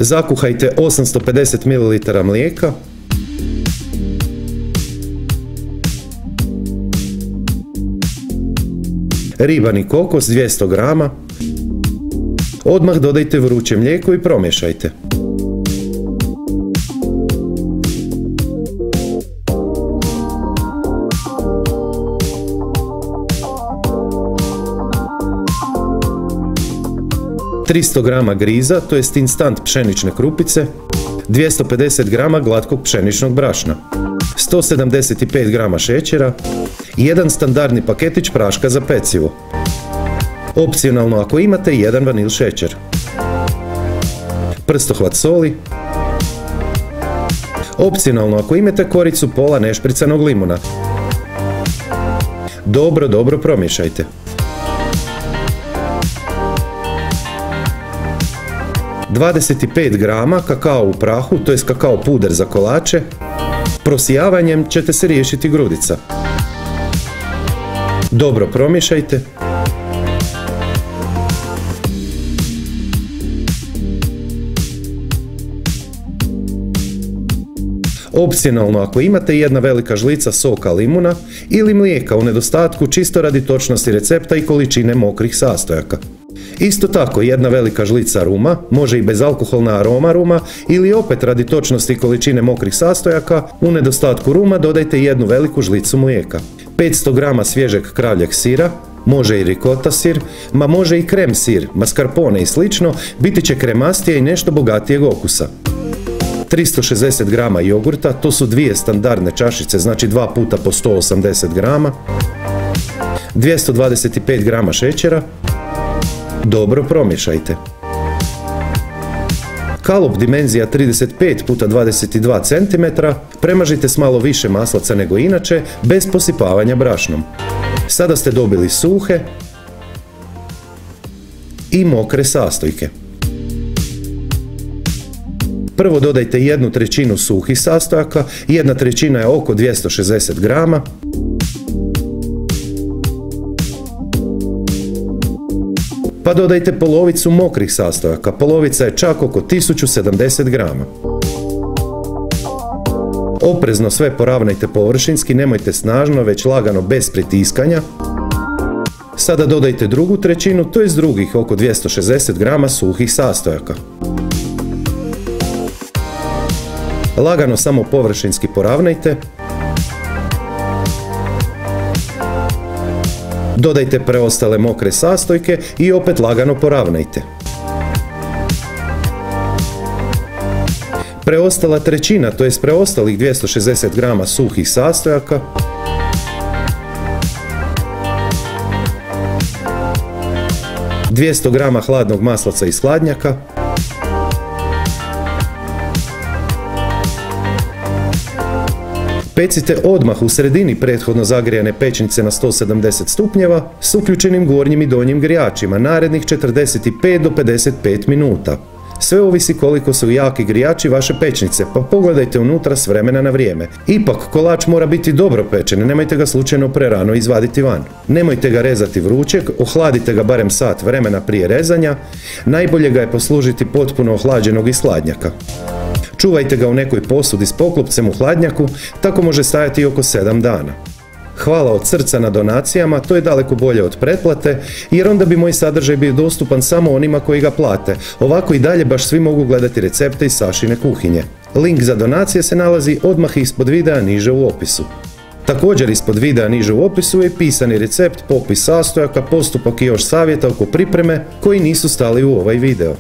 Zakuhajte 850 ml mlijeka, ribani kokos 200 g, odmah dodajte vruće mlijeko i promiješajte. ...300 g griza, to jest instant pšenične krupice, 250 g glatkog pšeničnog brašna, 175 g šećera i jedan standardni paketić praška za pecivo. Opcionalno ako imate, 1 vanil šećer. Prstohvat soli. Opcionalno ako imate koricu pola nešpricanog limuna. Dobro promiješajte. ...25 g kakao u prahu, to jest kakao puder za kolače. Prosijavanjem ćete se riješiti grudica. Dobro promiješajte. Opcionalno ako imate, 1 velika žlica soka limuna ili mlijeka u nedostatku, čisto radi točnosti recepta i količine mokrih sastojaka. Isto tako 1 velika žlica ruma, može i bezalkoholna aroma ruma, ili opet radi točnosti i količine mokrih sastojaka, u nedostatku ruma dodajte 1 veliku žlicu mlijeka. 500 g svježeg kravljeg sira, može i rikota sir, ma može i krem sir, mascarpone i slično, biti će kremastije i nešto bogatijeg okusa. 360 g jogurta, to su 2 standardne čašice, znači 2 puta po 180 g. 225 g šećera. Dobro promiješajte. Kalup dimenzija 35 x 22 cm, premažite s malo više maslaca nego inače, bez posipavanja brašnom. Sada ste dobili suhe i mokre sastojke. Prvo dodajte 1/3 suhih sastojaka, 1/3 je oko 260 g. Pa dodajte polovicu mokrih sastojaka, polovica je čak oko 1070 g. Oprezno sve poravnajte površinski, nemojte snažno, već lagano bez pritiskanja. Sada dodajte drugu trećinu, to jest drugih oko 260 g suhih sastojaka. Lagano samo površinski poravnajte. Dodajte preostale mokre sastojke i opet lagano poravnajte. Preostala trećina, to jest preostalih 260 g suhih sastojaka, ...200 g hladnog maslaca iz hladnjaka, pecite odmah u sredini prethodno zagrijane pećnice na 170 stupnjeva s uključenim gornjim i donjim grijačima narednih 45 do 55 minuta. Sve ovisi koliko su jaki grijači vaše pećnice, pa pogledajte unutra s vremena na vrijeme. Ipak, kolač mora biti dobro pečen, nemojte ga slučajno prerano izvaditi van. Nemojte ga rezati vrućeg, ohladite ga barem sat vremena prije rezanja, najbolje ga je poslužiti potpuno ohlađenog iz hladnjaka. Čuvajte ga u nekoj posudi s poklopcem u hladnjaku, tako može stajati oko 7 dana. Hvala od srca na donacijama, to je daleko bolje od pretplate, jer onda bi moj sadržaj bio dostupan samo onima koji ga plate. Ovako i dalje baš svi mogu gledati recepte iz Sašine kuhinje. Link za donacije se nalazi odmah ispod videa niže u opisu. Također ispod videa niže u opisu je pisani recept, popis sastojaka, postupak i još savjeta oko pripreme koji nisu stali u ovaj video.